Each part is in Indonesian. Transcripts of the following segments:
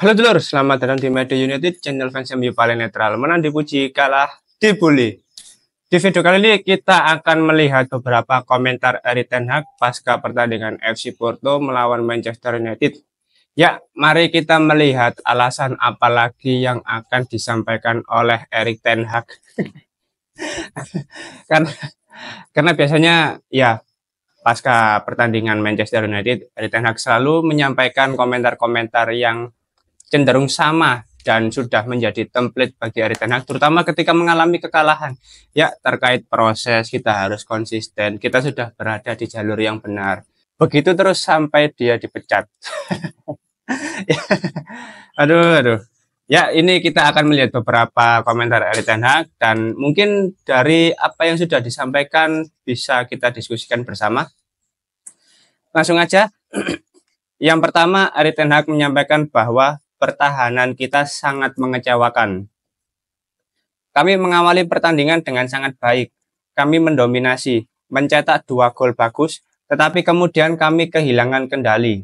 Halo dulur, selamat datang di Media United, channel fans MU paling netral. Menang dipuji, kalah dibully. Di video kali ini kita akan melihat beberapa komentar Erik ten Hag pasca pertandingan FC Porto melawan Manchester United. Ya, mari kita melihat alasan apa lagi yang akan disampaikan oleh Erik ten Hag. karena, karena biasanya ya pasca pertandingan Manchester United, Erik ten Hag selalu menyampaikan komentar-komentar yang cenderung sama dan sudah menjadi template bagi Erik ten Hag, terutama ketika mengalami kekalahan. Ya, terkait proses kita harus konsisten, kita sudah berada di jalur yang benar. Begitu terus sampai dia dipecat. aduh. Ya, ini kita akan melihat beberapa komentar Erik ten Hag dan mungkin dari apa yang sudah disampaikan bisa kita diskusikan bersama. Langsung aja. Yang pertama, Erik ten Hag menyampaikan bahwa pertahanan kita sangat mengecewakan. Kami mengawali pertandingan dengan sangat baik. Kami mendominasi, mencetak 2 gol bagus, tetapi kemudian kami kehilangan kendali.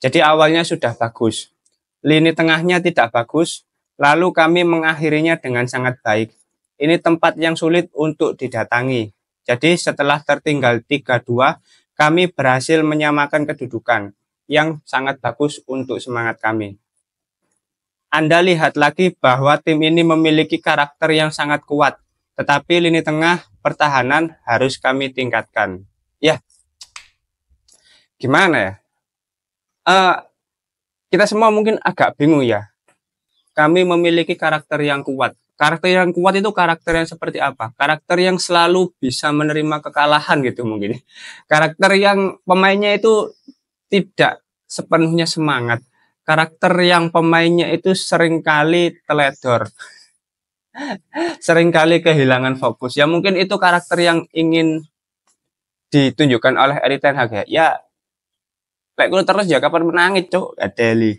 Jadi awalnya sudah bagus. Lini tengahnya tidak bagus, lalu kami mengakhirinya dengan sangat baik. Ini tempat yang sulit untuk didatangi. Jadi setelah tertinggal 3-2, kami berhasil menyamakan kedudukan yang sangat bagus untuk semangat kami. Anda lihat lagi bahwa tim ini memiliki karakter yang sangat kuat, tetapi lini tengah pertahanan harus kami tingkatkan. Ya, gimana ya? Kita semua mungkin agak bingung ya. Kami memiliki karakter yang kuat. Karakter yang kuat itu karakter yang seperti apa? Karakter yang selalu bisa menerima kekalahan gitu mungkin. Karakter yang pemainnya itu tidak sepenuhnya semangat. Karakter yang pemainnya itu seringkali teledor. Seringkali kehilangan fokus. Ya mungkin itu karakter yang ingin ditunjukkan oleh Erik ten Hag ya. Ya, lek terus ya kapan menangis, Cuk? Adeli.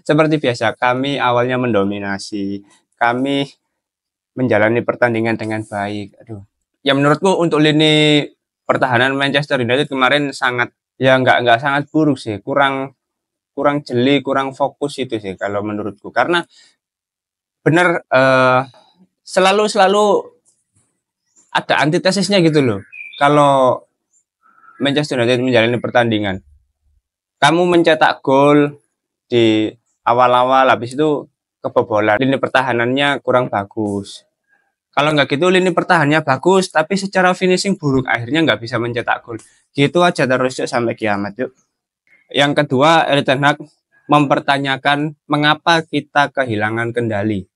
Seperti biasa, kami awalnya mendominasi. Kami menjalani pertandingan dengan baik. Aduh. Ya menurutku untuk lini pertahanan Manchester United kemarin sangat ya nggak sangat buruk sih. Kurang jeli, kurang fokus itu sih kalau menurutku. Karena benar selalu ada antitesisnya gitu loh. Kalau Manchester United menjalani pertandingan, kamu mencetak gol di awal-awal, habis itu kebobolan, lini pertahanannya kurang bagus. Kalau nggak gitu lini pertahanannya bagus, tapi secara finishing buruk, akhirnya nggak bisa mencetak gol. Gitu aja terus yuk, sampai kiamat yuk. Yang kedua, Erik ten Hag mempertanyakan mengapa kita kehilangan kendali.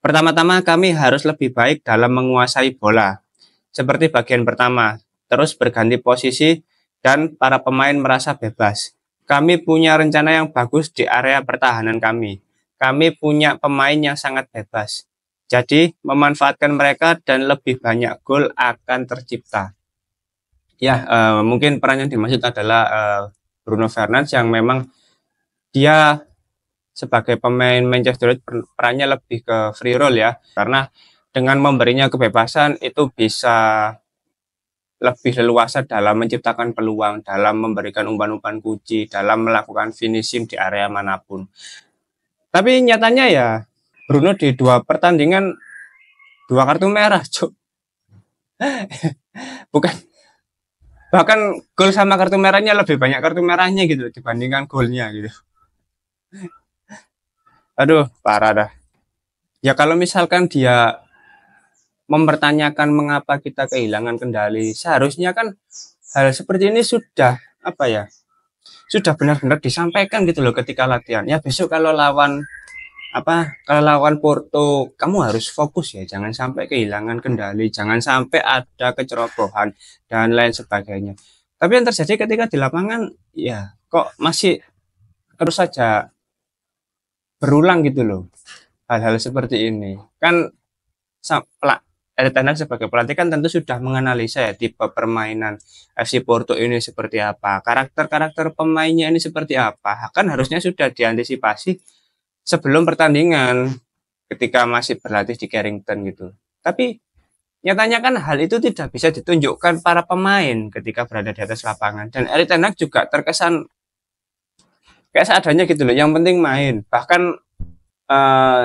Pertama-tama kami harus lebih baik dalam menguasai bola. Seperti bagian pertama, terus berganti posisi dan para pemain merasa bebas. Kami punya rencana yang bagus di area pertahanan kami. Kami punya pemain yang sangat bebas. Jadi, memanfaatkan mereka dan lebih banyak gol akan tercipta. Ya, mungkin peran yang dimaksud adalah Bruno Fernandes yang memang dia sebagai pemain Manchester United perannya lebih ke free roll ya. Karena dengan memberinya kebebasan itu bisa lebih leluasa dalam menciptakan peluang, dalam memberikan umpan-umpan kunci, dalam melakukan finishing di area manapun. Tapi nyatanya ya Bruno di 2 pertandingan 2 kartu merah, cuk. Bukan, bahkan gol sama kartu merahnya lebih banyak kartu merahnya gitu dibandingkan golnya gitu. Aduh, parah dah. Ya kalau misalkan dia mempertanyakan mengapa kita kehilangan kendali, seharusnya kan hal seperti ini sudah apa ya? Sudah benar-benar disampaikan gitu loh ketika latihan. Ya besok kalau lawan Porto, kamu harus fokus ya, jangan sampai kehilangan kendali, jangan sampai ada kecerobohan dan lain sebagainya. Tapi yang terjadi ketika di lapangan, ya kok masih terus saja berulang gitu loh hal-hal seperti ini. Kan Erik ten Hag sebagai pelatih kan tentu sudah menganalisa ya tipe permainan FC Porto ini seperti apa, karakter-karakter pemainnya ini seperti apa. Kan harusnya sudah diantisipasi sebelum pertandingan ketika masih berlatih di Carrington gitu. Tapi nyatanya kan hal itu tidak bisa ditunjukkan para pemain ketika berada di atas lapangan. Dan Erik ten Hag juga terkesan kayak seadanya gitu loh, yang penting main. Bahkan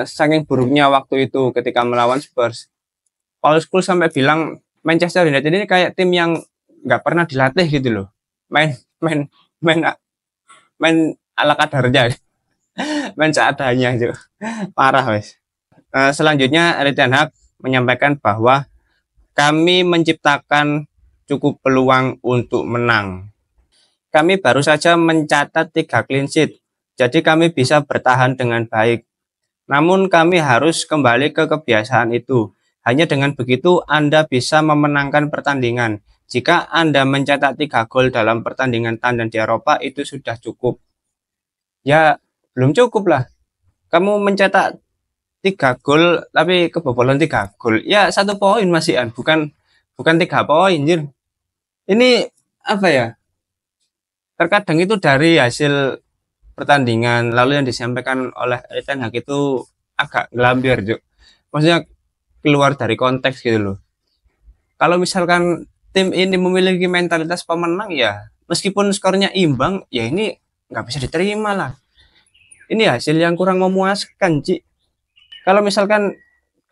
saking buruknya waktu itu ketika melawan Spurs, Paul Scholes sampai bilang Manchester United ini kayak tim yang nggak pernah dilatih gitu loh, main main main main ala kadarnya, main seadanya itu, parah wes. Selanjutnya Erik ten Hag menyampaikan bahwa kami menciptakan cukup peluang untuk menang. Kami baru saja mencatat 3 clean sheet, jadi kami bisa bertahan dengan baik. Namun kami harus kembali ke kebiasaan itu. Hanya dengan begitu Anda bisa memenangkan pertandingan. Jika Anda mencetak 3 gol dalam pertandingan tandang di Eropa itu sudah cukup. Ya, belum cukup lah. Kamu mencetak 3 gol tapi kebobolan 3 gol. Ya, 1 poin masih bukan bukan 3 poin, jir. Ini apa ya? Terkadang itu dari hasil pertandingan lalu yang disampaikan oleh Erik ten Hag itu agak gelambir, Juk. Maksudnya keluar dari konteks gitu loh. Kalau misalkan tim ini memiliki mentalitas pemenang ya, meskipun skornya imbang, ya ini nggak bisa diterima lah. Ini hasil yang kurang memuaskan, Ci. Kalau misalkan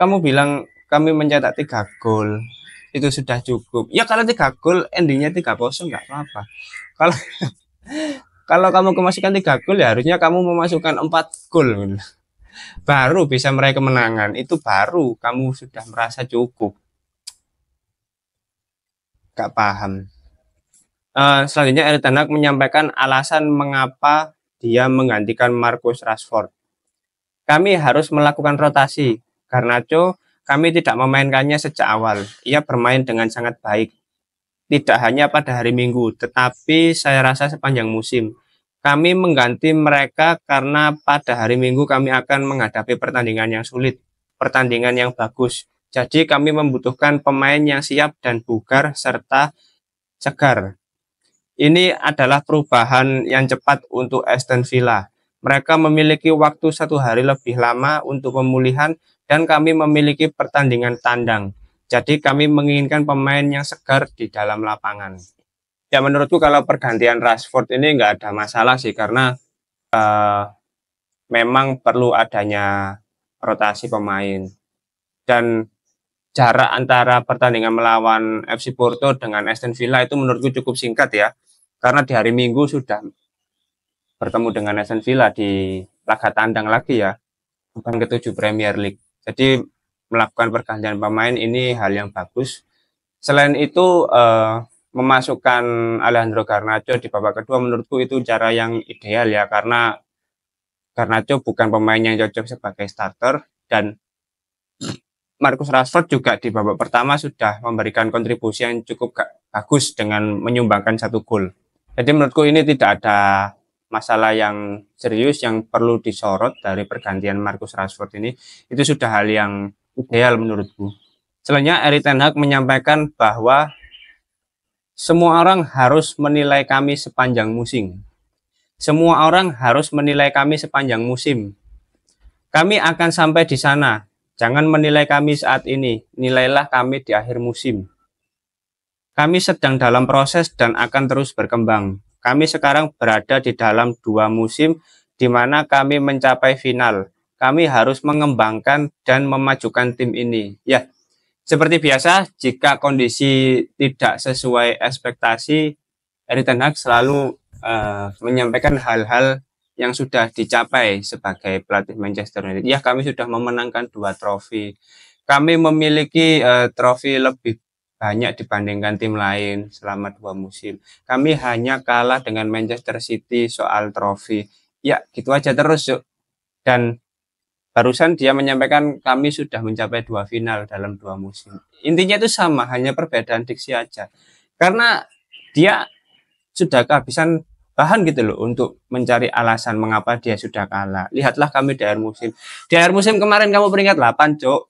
kamu bilang kami mencetak 3 gol, itu sudah cukup. Ya kalau 3 gol endingnya 3-0 nggak apa-apa. Kalau kalau kamu kemasukan 3 gol ya harusnya kamu memasukkan 4 gol gitu. Baru bisa meraih kemenangan. Itu baru kamu sudah merasa cukup. Gak paham. Selanjutnya Erik ten Hag menyampaikan alasan mengapa dia menggantikan Marcus Rashford. Kami harus melakukan rotasi. Garnacho kami tidak memainkannya sejak awal. Ia bermain dengan sangat baik. Tidak hanya pada hari Minggu, tetapi saya rasa sepanjang musim. Kami mengganti mereka karena pada hari Minggu kami akan menghadapi pertandingan yang sulit, pertandingan yang bagus. Jadi kami membutuhkan pemain yang siap dan bugar serta segar. Ini adalah perubahan yang cepat untuk Aston Villa. Mereka memiliki waktu 1 hari lebih lama untuk pemulihan dan kami memiliki pertandingan tandang. Jadi kami menginginkan pemain yang segar di dalam lapangan. Ya menurutku kalau pergantian Rashford ini nggak ada masalah sih karena memang perlu adanya rotasi pemain. Dan jarak antara pertandingan melawan FC Porto dengan Aston Villa itu menurutku cukup singkat ya. Karena di hari Minggu sudah bertemu dengan Aston Villa di laga tandang lagi ya, bukan ke-7 Premier League. Jadi melakukan pergantian pemain ini hal yang bagus. Selain itu memasukkan Alejandro Garnacho di babak kedua menurutku itu cara yang ideal ya karena Garnacho bukan pemain yang cocok sebagai starter dan Marcus Rashford juga di babak pertama sudah memberikan kontribusi yang cukup bagus dengan menyumbangkan 1 gol. Jadi menurutku ini tidak ada masalah yang serius yang perlu disorot dari pergantian Marcus Rashford ini. Itu sudah hal yang ideal menurutku. Selanjutnya Erik ten Hag menyampaikan bahwa semua orang harus menilai kami sepanjang musim. Semua orang harus menilai kami sepanjang musim. Kami akan sampai di sana. Jangan menilai kami saat ini. Nilailah kami di akhir musim. Kami sedang dalam proses dan akan terus berkembang. Kami sekarang berada di dalam 2 musim di mana kami mencapai final. Kami harus mengembangkan dan memajukan tim ini. Ya, seperti biasa, jika kondisi tidak sesuai ekspektasi, Erik ten Hag selalu menyampaikan hal-hal yang sudah dicapai sebagai pelatih Manchester United. Ya, kami sudah memenangkan 2 trofi. Kami memiliki trofi lebih banyak dibandingkan tim lain selama 2 musim. Kami hanya kalah dengan Manchester City soal trofi. Ya, gitu aja terus, yuk. Dan barusan dia menyampaikan kami sudah mencapai 2 final dalam 2 musim. Intinya itu sama, hanya perbedaan diksi aja. Karena dia sudah kehabisan bahan gitu loh untuk mencari alasan mengapa dia sudah kalah. Lihatlah kami di akhir musim. Di akhir musim kemarin kamu peringkat 8, Cok.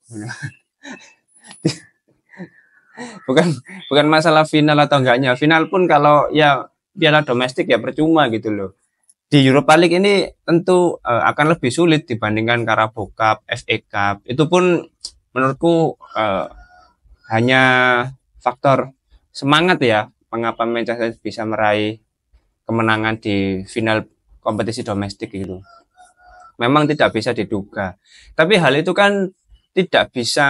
bukan masalah final atau enggaknya. Final pun kalau ya piala domestik ya percuma gitu loh. Di Europa League ini tentu akan lebih sulit dibandingkan Carabao Cup, FA Cup. Itu pun menurutku hanya faktor semangat ya mengapa Manchester bisa meraih kemenangan di final kompetisi domestik gitu. Memang tidak bisa diduga. Tapi hal itu kan tidak bisa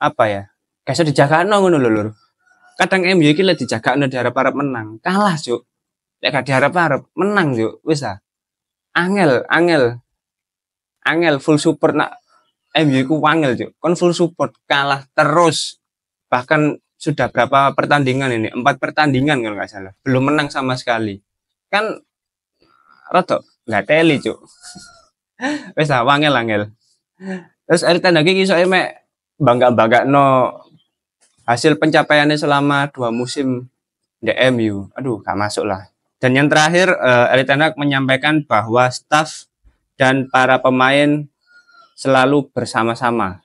apa ya? Kayak iso dijagakno ngono lho, Lur. Kadang MU iki lek dijagakno diharap-harap menang, kalah, Cuk. Lek gak diharap-harap menang, Cuk. Wis ah. Angel, angel, angel full support nak MU ku wangel, Cuk. Kon full support kalah terus. Bahkan sudah berapa pertandingan ini? 4 pertandingan kalau nggak salah. Belum menang sama sekali. Kan rada nggak teli, Cuk. Wis ah wangel angel. Terus Erik Ten Hag iki iso mek bangga-banggakno hasil pencapaiannya selama 2 musim di MU. Aduh, gak masuk lah. Dan yang terakhir, Erik Ten Hag menyampaikan bahwa staf dan para pemain selalu bersama-sama.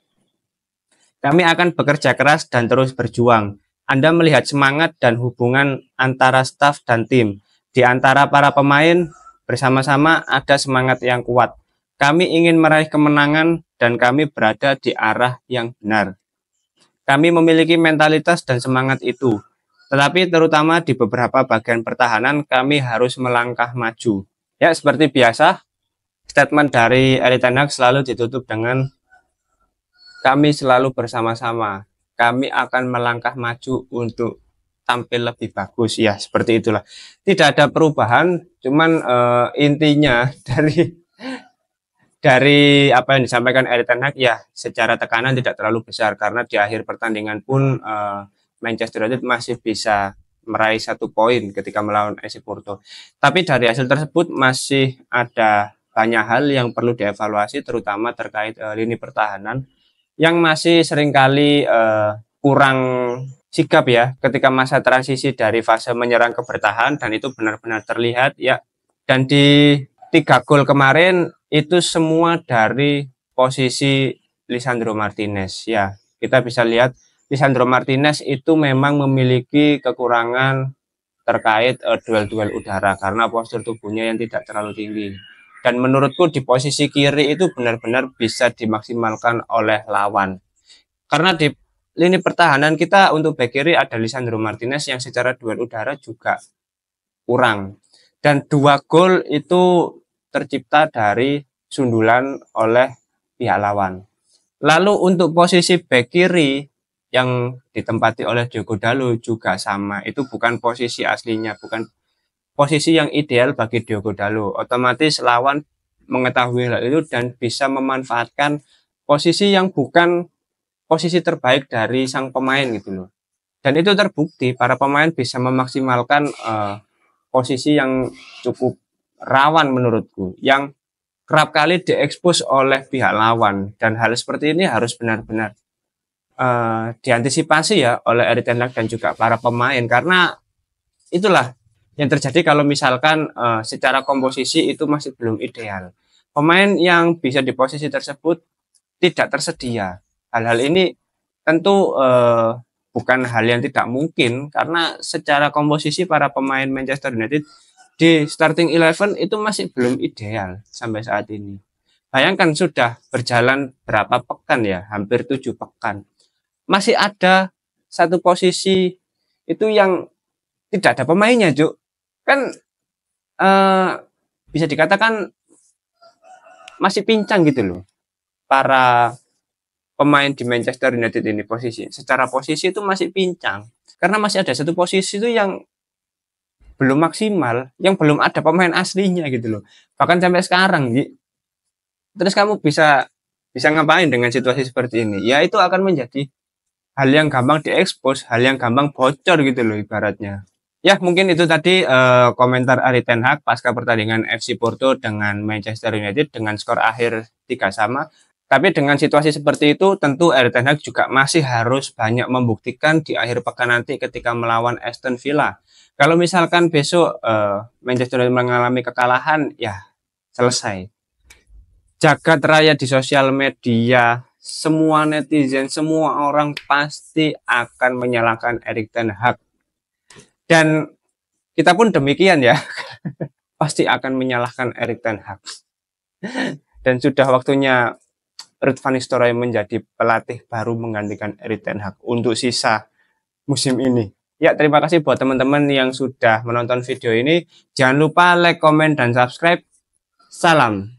Kami akan bekerja keras dan terus berjuang. Anda melihat semangat dan hubungan antara staf dan tim. Di antara para pemain, bersama-sama ada semangat yang kuat. Kami ingin meraih kemenangan dan kami berada di arah yang benar. Kami memiliki mentalitas dan semangat itu. Tetapi terutama di beberapa bagian pertahanan kami harus melangkah maju. Ya, seperti biasa, statement dari Erik Ten Hag selalu ditutup dengan kami selalu bersama-sama. Kami akan melangkah maju untuk tampil lebih bagus. Ya, seperti itulah. Tidak ada perubahan, cuman intinya dari apa yang disampaikan Erik Ten Hag ya secara tekanan tidak terlalu besar karena di akhir pertandingan pun Manchester United masih bisa meraih 1 poin ketika melawan FC Porto. Tapi dari hasil tersebut masih ada banyak hal yang perlu dievaluasi terutama terkait lini pertahanan yang masih seringkali kurang sigap ya ketika masa transisi dari fase menyerang ke bertahan dan itu benar-benar terlihat ya. Dan di 3 gol kemarin itu semua dari posisi Lisandro Martinez ya. Kita bisa lihat Lisandro Martinez itu memang memiliki kekurangan terkait duel-duel udara karena postur tubuhnya yang tidak terlalu tinggi. Dan menurutku di posisi kiri itu benar-benar bisa dimaksimalkan oleh lawan. Karena di lini pertahanan kita untuk bek kiri ada Lisandro Martinez yang secara duel udara juga kurang. Dan 2 gol itu tercipta dari sundulan oleh pihak lawan. Lalu untuk posisi bek kiri yang ditempati oleh Diogo Dalot juga sama. Itu bukan posisi aslinya, bukan posisi yang ideal bagi Diogo Dalot. Otomatis lawan mengetahui hal itu dan bisa memanfaatkan posisi yang bukan posisi terbaik dari sang pemain gitu loh. Dan itu terbukti para pemain bisa memaksimalkan posisi yang cukup rawan menurutku, yang kerap kali diekspos oleh pihak lawan. Dan hal seperti ini harus benar-benar diantisipasi ya oleh Erik Ten Hag dan juga para pemain karena itulah yang terjadi kalau misalkan secara komposisi itu masih belum ideal. Pemain yang bisa di posisi tersebut tidak tersedia. Hal-hal ini tentu bukan hal yang tidak mungkin karena secara komposisi para pemain Manchester United di starting 11 itu masih belum ideal sampai saat ini. Bayangkan sudah berjalan berapa pekan ya, hampir 7 pekan. Masih ada 1 posisi itu yang tidak ada pemainnya, Cuk. Kan bisa dikatakan masih pincang gitu loh. Para pemain di Manchester United ini posisi. Secara posisi itu masih pincang. Karena masih ada 1 posisi itu yang belum maksimal, yang belum ada pemain aslinya gitu loh. Bahkan sampai sekarang, terus kamu bisa ngapain dengan situasi seperti ini? Ya itu akan menjadi hal yang gampang diekspos, hal yang gampang bocor gitu loh ibaratnya. Ya mungkin itu tadi komentar Erik Ten Hag pasca pertandingan FC Porto dengan Manchester United dengan skor akhir 3-3. Tapi dengan situasi seperti itu tentu Erik Ten Hag juga masih harus banyak membuktikan di akhir pekan nanti ketika melawan Aston Villa. Kalau misalkan besok Manchester United mengalami kekalahan, ya selesai. Jagat raya di sosial media, semua netizen, semua orang pasti akan menyalahkan Erik Ten Hag. Dan kita pun demikian ya, pasti akan menyalahkan Erik Ten Hag. Dan sudah waktunya Ruud van Nistelrooy menjadi pelatih baru menggantikan Erik Ten Hag untuk sisa musim ini. Ya, terima kasih buat teman-teman yang sudah menonton video ini. Jangan lupa like, komen, dan subscribe. Salam.